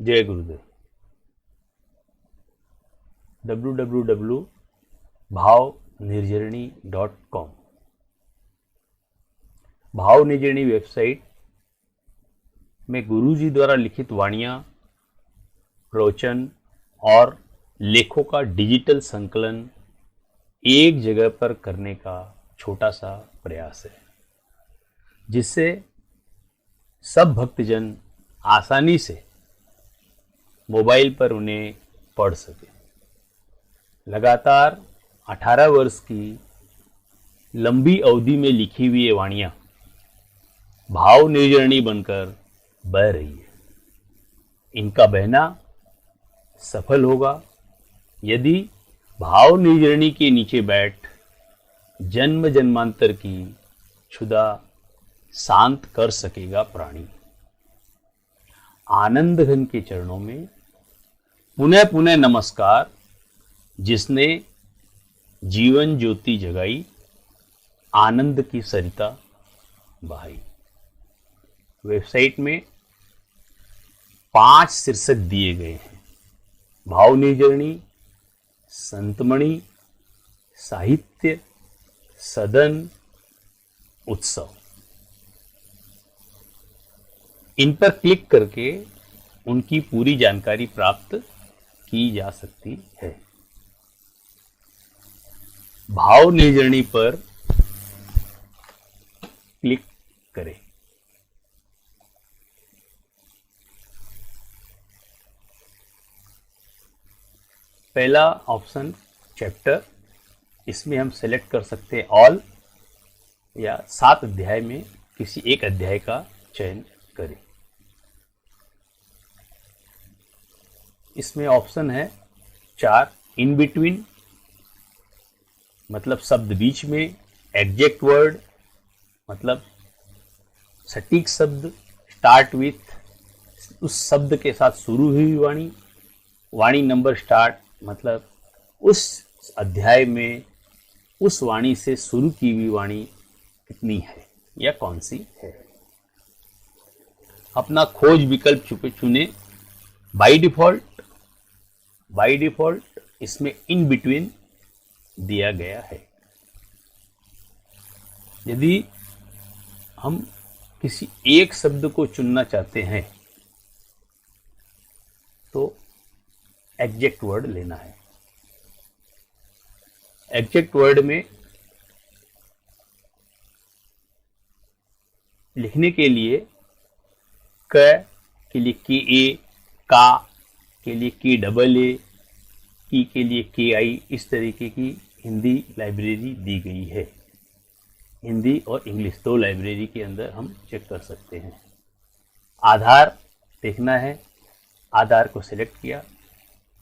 जय गुरुदेव। www.bhavnirjarni.com भाव निर्जरणी website में गुरुजी द्वारा लिखित वाणियाँ, प्रवचन और लेखों का डिजिटल संकलन एक जगह पर करने का छोटा सा प्रयास है, जिससे सब भक्तजन आसानी से मोबाइल पर उन्हें पढ़ सके। लगातार 18 वर्ष की लंबी अवधि में लिखी हुई ये वाणियाँ भाव निर्जरणी बनकर बह रही है। इनका बहना सफल होगा यदि भाव निर्जरणी के नीचे बैठ जन्म जन्मांतर की क्षुधा शांत कर सकेगा प्राणी। आनंद घन के चरणों में पुनः पुनः नमस्कार, जिसने जीवन ज्योति जगाई, आनंद की सरिता बहाई। वेबसाइट में 5 शीर्षक दिए गए हैं: भाव निर्जरणी, संतमणि, साहित्य, सदन, उत्सव। इन पर क्लिक करके उनकी पूरी जानकारी प्राप्त की जा सकती है। भाव निर्जरणी पर क्लिक करें। पहला ऑप्शन चैप्टर, इसमें हम सेलेक्ट कर सकते हैं ऑल या 7 अध्याय में किसी एक अध्याय का चयन करें। इसमें ऑप्शन है 4, इन बिटवीन, मतलब शब्द बीच में, एग्जैक्ट वर्ड, मतलब सटीक शब्द, स्टार्ट विथ, उस शब्द के साथ शुरू हुई वाणी, वाणी नंबर स्टार्ट, मतलब उस अध्याय में उस वाणी से शुरू की हुई वाणी कितनी है या कौन सी है। अपना खोज विकल्प चुने। बाय डिफॉल्ट इसमें इन बिटवीन दिया गया है। यदि हम किसी एक शब्द को चुनना चाहते हैं तो एग्जैक्ट वर्ड लेना है। एग्जैक्ट वर्ड में लिखने के लिए क के लिए के ए, का के लिए के डबल ए, की के लिए के आई, इस तरीके की हिंदी लाइब्रेरी दी गई है। हिंदी और इंग्लिश 2 लाइब्रेरी के अंदर हम चेक कर सकते हैं। आधार देखना है। आधार को सिलेक्ट किया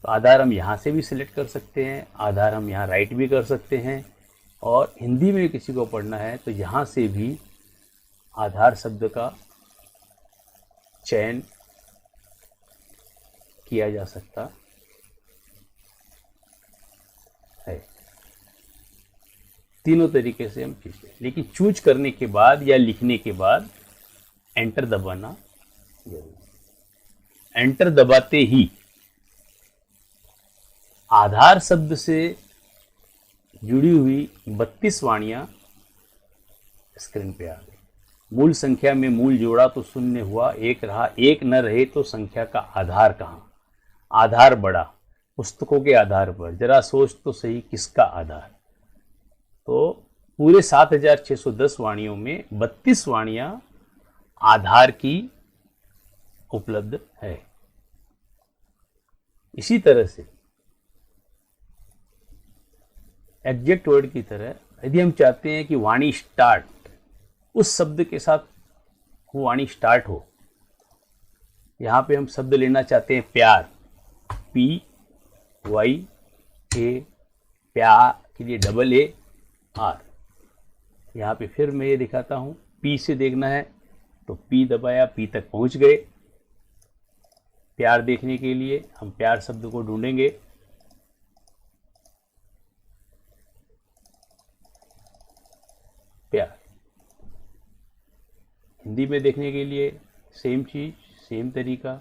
तो आधार हम यहाँ से भी सिलेक्ट कर सकते हैं। आधार हम यहाँ राइट भी कर सकते हैं। और हिंदी में किसी को पढ़ना है तो यहाँ से भी आधार शब्द का चयन किया जा सकता है। तीनों तरीके से हम चूज करें, लेकिन चूज करने के बाद या लिखने के बाद एंटर दबाना जरूरी। एंटर दबाते ही आधार शब्द से जुड़ी हुई 32 वाणियां स्क्रीन पे आ गई। मूल संख्या में मूल जोड़ा तो शून्य हुआ, 1 रहा, 1 न रहे तो संख्या का आधार कहाँ? आधार बढ़ा पुस्तकों के आधार पर। जरा सोच तो सही, किसका आधार? तो पूरे 7610 वाणियों में 32 वाणियां आधार की उपलब्ध है। इसी तरह से एग्जैक्ट वर्ड की तरह यदि हम चाहते हैं कि वाणी स्टार्ट, उस शब्द के साथ वो वाणी स्टार्ट हो, यहाँ पे हम शब्द लेना चाहते हैं प्यार, PYA, प्यार के लिए डबल ए आर। यहाँ पे फिर मैं ये दिखाता हूँ, पी से देखना है तो पी दबाया, पी तक पहुँच गए। प्यार देखने के लिए हम प्यार शब्द को ढूंढेंगे। प्यार हिंदी में देखने के लिए सेम चीज, सेम तरीका।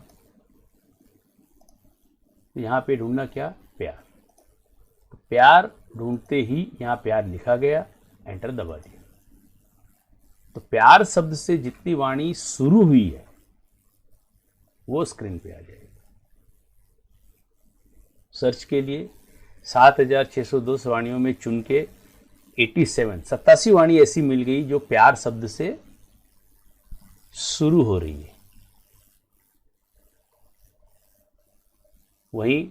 यहाँ पे ढूंढना क्या, प्यार। तो प्यार ढूंढते ही यहाँ प्यार लिखा गया, एंटर दबा दिया। तो प्यार शब्द से जितनी वाणी शुरू हुई है वो स्क्रीन पे आ जाएगी। सर्च के लिए 7602 वाणियों में चुन के 87 वाणी ऐसी मिल गई जो प्यार शब्द से शुरू हो रही है। वहीं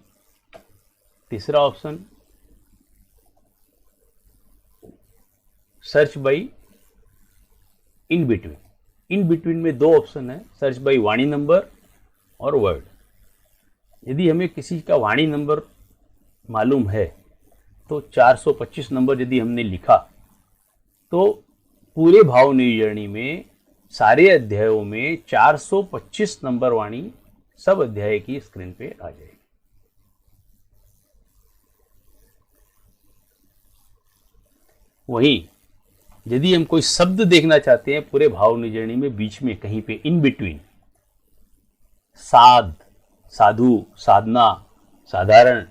तीसरा option search by in between. In between में दो ऑप्शन है, सर्च बाई वाणी नंबर और वर्ड। यदि हमें किसी का वाणी नंबर मालूम है तो 425 नंबर यदि हमने लिखा तो पूरे भाव निर्जरणी में सारे अध्यायों में 425 नंबर वाणी सब अध्याय की स्क्रीन पे आ जाएगी। वहीं यदि हम कोई शब्द देखना चाहते हैं पूरे भाव निर्जरणी में बीच में कहीं पे इन बिटवीन, साध, साधु, साधना, साधारण,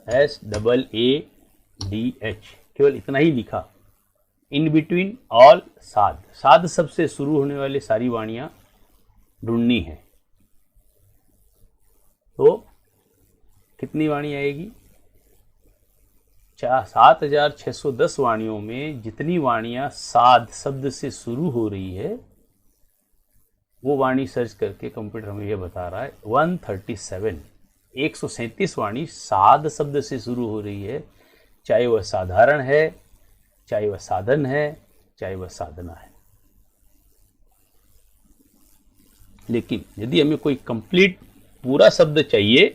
SAADH, केवल इतना ही लिखा, इन बिटवीन ऑल साध। साध शब्द से शुरू होने वाले सारी वाणियां ढूंढनी है। तो कितनी वाणी आएगी, 7610 वाणियों में जितनी वाणियां साध शब्द से शुरू हो रही है वो वाणी सर्च करके कंप्यूटर हमें यह बता रहा है 137 वाणी साध शब्द से शुरू हो रही है, चाहे वह साधारण है, चाहे वह साधन है, चाहे वह साधना है। लेकिन यदि हमें कोई कंप्लीट पूरा शब्द चाहिए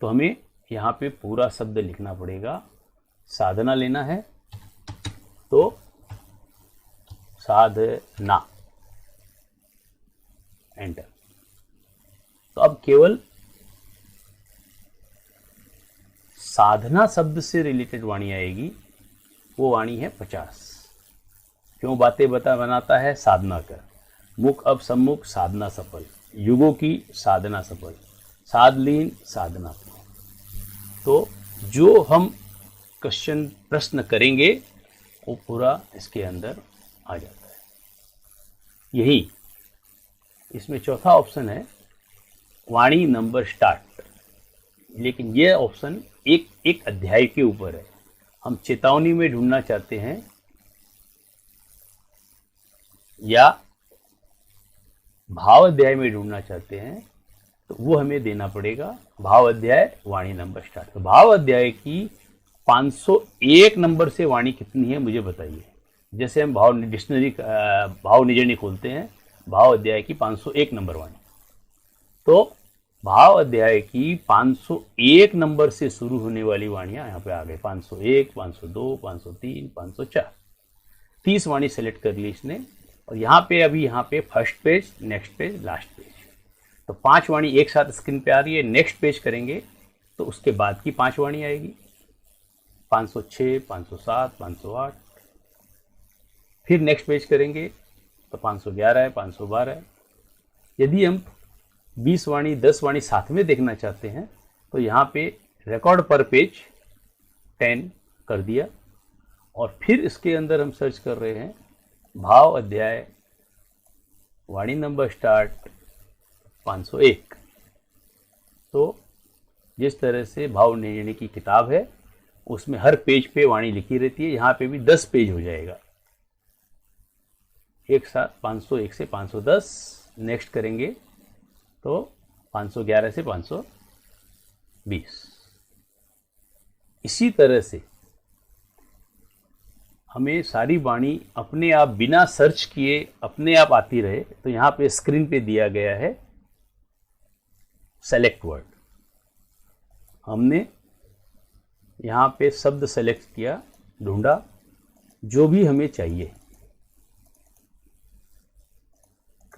तो हमें यहाँ पे पूरा शब्द लिखना पड़ेगा। साधना लेना है तो साधना, एंटर। तो अब केवल साधना शब्द से रिलेटेड वाणी आएगी, वो वाणी है 50। क्यों बातें बनाता है, साधना कर, मुख अब सम्मुख साधना सफल, युगों की साधना सफल, साधलीन साधना। तो जो हम क्वेश्चन प्रश्न करेंगे वो पूरा इसके अंदर आ जाता है। यही इसमें चौथा ऑप्शन है वाणी नंबर स्टार्ट, लेकिन यह ऑप्शन एक अध्याय के ऊपर है। हम चेतावनी में ढूंढना चाहते हैं या भाव अध्याय में ढूंढना चाहते हैं तो वो हमें देना पड़ेगा भाव अध्याय वाणी नंबर स्टार्ट। तो भाव अध्याय की 501 नंबर से वाणी कितनी है मुझे बताइए। जैसे हम भाव डिक्शनरी भाव निर्जरणी खोलते हैं, भाव अध्याय की 501 नंबर वाणी, तो भाव अध्याय की 501 नंबर से शुरू होने वाली वाणियां यहाँ पे आ गई। 501, 502, 503, 504, 30 वाणी सेलेक्ट कर ली इसने। और यहाँ पे अभी यहाँ पे first page, next page, last page, तो 5 वाणी एक साथ स्क्रीन पे आ रही है। नेक्स्ट पेज करेंगे तो उसके बाद की 5 वाणी आएगी, 506, 507, 508। फिर नेक्स्ट पेज करेंगे तो 511 है, 512 है। यदि हम 20 वाणी 10 वाणी साथ में देखना चाहते हैं तो यहाँ पे रिकॉर्ड पर पेज 10 कर दिया। और फिर इसके अंदर हम सर्च कर रहे हैं भाव अध्याय वाणी नंबर स्टार्ट 501। तो जिस तरह से भाव निर्जरणी की किताब है उसमें हर पेज पे वाणी लिखी रहती है, यहाँ पे भी 10 पेज हो जाएगा एक साथ। 501 से 510 नेक्स्ट करेंगे तो 511 से 520। इसी तरह से हमें सारी वाणी अपने आप बिना सर्च किए अपने आप आती रहे तो यहाँ पे स्क्रीन पे दिया गया है सेलेक्ट वर्ड। हमने यहाँ पे शब्द सेलेक्ट किया, ढूंढा जो भी हमें चाहिए,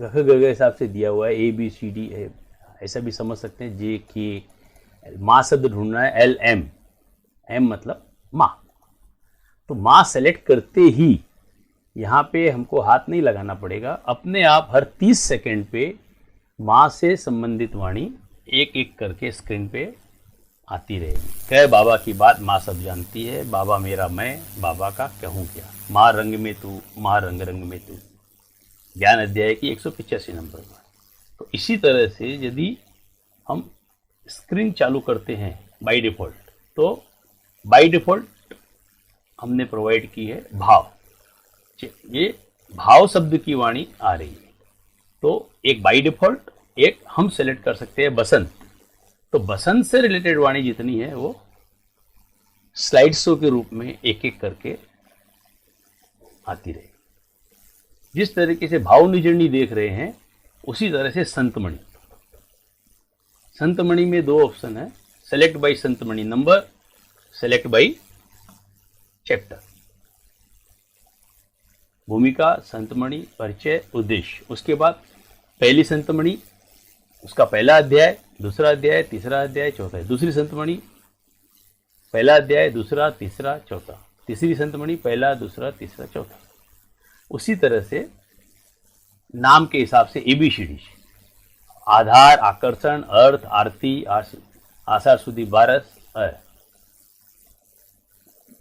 क ख ग घ हिसाब से दिया हुआ है, ABCD ऐसा भी समझ सकते हैं, JK। माँ शब्द ढूंढना है, LM, M मतलब माँ। तो माँ सेलेक्ट करते ही यहाँ पे हमको हाथ नहीं लगाना पड़ेगा, अपने आप हर 30 सेकेंड पे माँ से संबंधित वाणी एक एक करके स्क्रीन पे आती रहेगी। कह बाबा की बात माँ सब जानती है, बाबा मेरा मैं, बाबा का कहूँ क्या, माँ रंग में तू, माँ रंग रंग में तू, ज्ञान अध्याय की 185 नंबर पर। तो इसी तरह से यदि हम स्क्रीन चालू करते हैं बाय डिफ़ॉल्ट, तो बाय डिफ़ॉल्ट हमने प्रोवाइड की है भाव, ये भाव शब्द की वाणी आ रही है। तो एक बाय डिफ़ॉल्ट, एक हम सेलेक्ट कर सकते हैं बसंत। तो बसंत से रिलेटेड वाणी जितनी है वो स्लाइड शो के रूप में एक एक करके आती रहेगी। जिस तरीके से भाव निजरणी देख रहे हैं उसी तरह से संतमणि, संतमणि में दो ऑप्शन है, सेलेक्ट बाय संतमणि नंबर, सेलेक्ट बाय चैप्टर। भूमिका, संतमणि, परिचय, उद्देश्य। उसके बाद पहली संतमणि, उसका पहला अध्याय, दूसरा अध्याय, तीसरा अध्याय, चौथा। दूसरी संतमणि, पहला अध्याय, दूसरा, तीसरा, चौथा। तीसरी संतमणि, पहला, दूसरा, तीसरा, चौथा। उसी तरह से नाम के हिसाब से ABCD, आधार, आकर्षण, अर्थ, आरती, आषाढ़ सुधी बारस,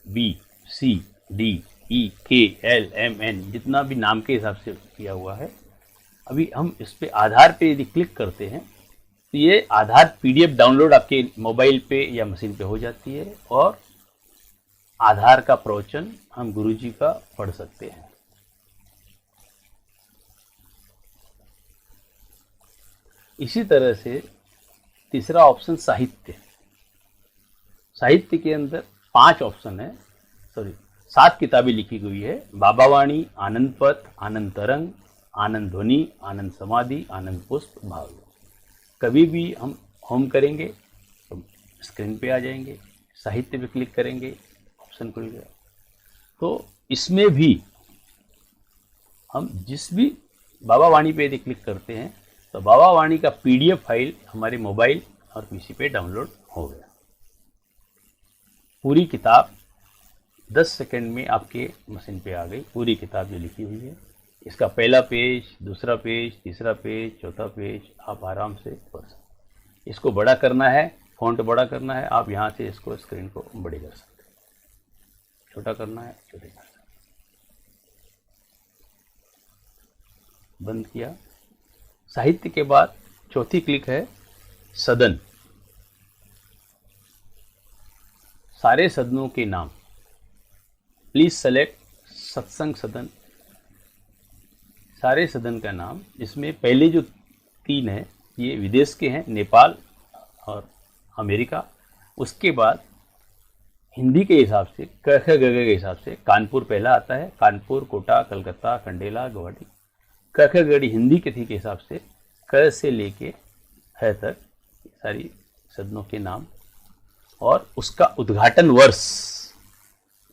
BCDEKLMN, जितना भी नाम के हिसाब से किया हुआ है। अभी हम इस पे आधार पे यदि क्लिक करते हैं तो ये आधार PDF डाउनलोड आपके मोबाइल पे या मशीन पे हो जाती है और आधार का प्रवचन हम गुरुजी का पढ़ सकते हैं। इसी तरह से तीसरा ऑप्शन साहित्य। साहित्य के अंदर 5 ऑप्शन है, 7 किताबें लिखी गई है। बाबा वाणी, आनंद पथ, आनंद तरंग, आनंद ध्वनि, आनंद समाधि, आनंद पुष्प, भाव। कभी भी हम होम करेंगे तो स्क्रीन पे आ जाएंगे, साहित्य पे क्लिक करेंगे, ऑप्शन खुल गया। तो इसमें भी हम जिस भी बाबा वाणी पे यदि क्लिक करते हैं तो बाबा वाणी का PDF फाइल हमारे मोबाइल और PC पे डाउनलोड हो गया। पूरी किताब 10 सेकंड में आपके मशीन पे आ गई, पूरी किताब जो लिखी हुई है। इसका पहला पेज, दूसरा पेज, तीसरा पेज, चौथा पेज आप आराम से पढ़ सकते। इसको बड़ा करना है, फॉन्ट बड़ा करना है, आप यहाँ से इसको स्क्रीन को बड़ी कर सकते हैं, छोटा करना है छोटे कर सकते। बंद किया। साहित्य के बाद चौथी क्लिक है सदन। सारे सदनों के नाम, प्लीज सेलेक्ट सत्संग सदन। सारे सदन का नाम, इसमें पहले जो 3 है ये विदेश के हैं, नेपाल और अमेरिका। उसके बाद हिंदी के हिसाब से क ख ग घ के हिसाब से कानपुर पहला आता है, कानपुर, कोटा, कलकत्ता, खंडेला, गुवाहाटी। क ख ग हिंदी के थी के हिसाब से क से लेके है तक सारी सदनों के नाम और उसका उद्घाटन वर्ष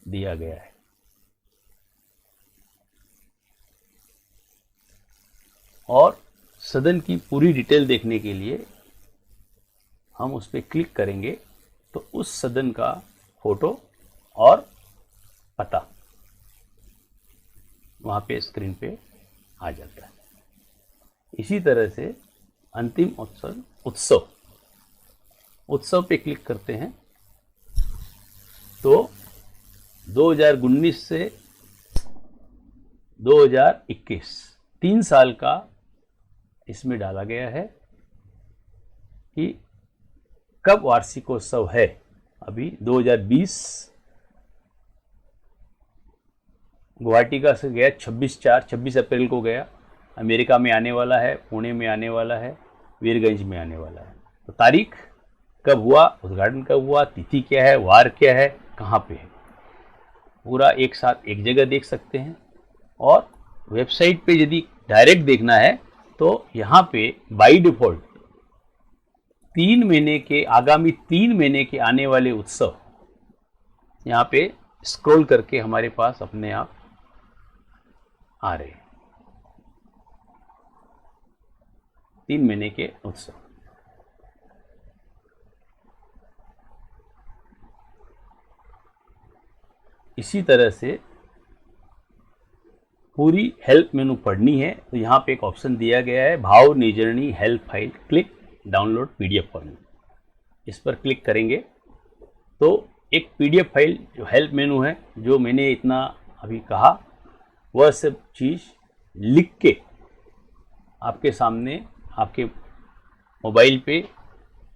दिया गया है। और सदन की पूरी डिटेल देखने के लिए हम उस पर क्लिक करेंगे तो उस सदन का फोटो और पता वहाँ पे स्क्रीन पे आ जाता है। इसी तरह से अंतिम उत्सव पे क्लिक करते हैं तो 2019 से 2021 3 साल का इसमें डाला गया है कि कब वार्षिकोत्सव है। अभी 2020 गुवाहाटी का से गया 26 अप्रैल को गया, अमेरिका में आने वाला है, पुणे में आने वाला है, वीरगंज में आने वाला है। तो तारीख कब हुआ, उद्घाटन कब हुआ, तिथि क्या है, वार क्या है, कहाँ पे है, पूरा एक साथ एक जगह देख सकते हैं। और वेबसाइट पे यदि डायरेक्ट देखना है तो यहाँ पे बाय डिफ़ॉल्ट 3 महीने के, आगामी 3 महीने के आने वाले उत्सव यहाँ पे स्क्रॉल करके हमारे पास अपने आप आ रहे हैं। 3 महीने के उत्सव। इसी तरह से पूरी हेल्प मेनू पढ़नी है तो यहाँ पे एक ऑप्शन दिया गया है, भाव निजरणी help file, click download PDF format. इस पर क्लिक करेंगे तो एक PDF फाइल जो हेल्प मेनू है, जो मैंने इतना अभी कहा, वह सब चीज़ लिख के आपके सामने आपके मोबाइल पे,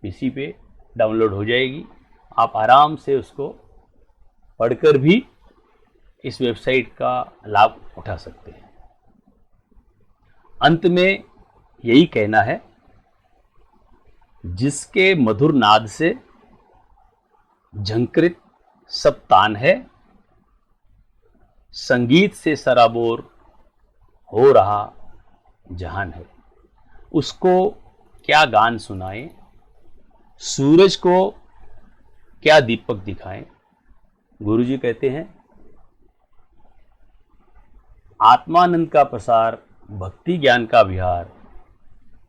PC पे डाउनलोड हो जाएगी। आप आराम से उसको पढ़कर भी इस वेबसाइट का लाभ उठा सकते हैं। अंत में यही कहना है, जिसके मधुर नाद से झंकृत सब तान है, संगीत से सराबोर हो रहा जहान है, उसको क्या गान सुनाएं, सूरज को क्या दीपक दिखाएं। गुरुजी कहते हैं, आत्मानंद का प्रसार, भक्ति ज्ञान का विहार,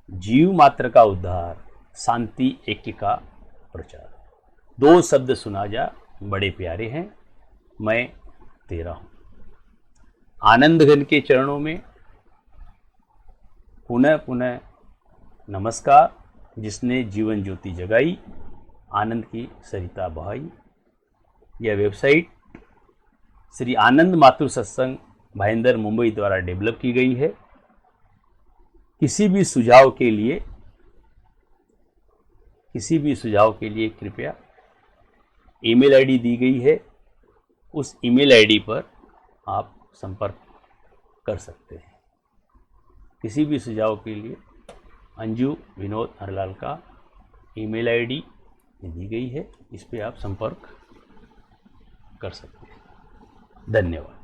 जीव मात्र का उद्धार, शांति ऐक्य का प्रचार। 2 शब्द सुना जा बड़े प्यारे हैं, मैं तेरा हूं। आनंद घन के चरणों में पुनः पुनः नमस्कार। जिसने जीवन ज्योति जगाई, आनंद की सरिता बहाई। यह वेबसाइट श्री आनंद मातृ सत्संग भाईंदर मुंबई द्वारा डेवलप की गई है। किसी भी सुझाव के लिए कृपया ईमेल आईडी दी गई है, उस ईमेल आईडी पर आप संपर्क कर सकते हैं। किसी भी सुझाव के लिए अंजू विनोद हरलाल का ईमेल आईडी दी गई है, इस पे आप संपर्क कर सकते हैं। धन्यवाद।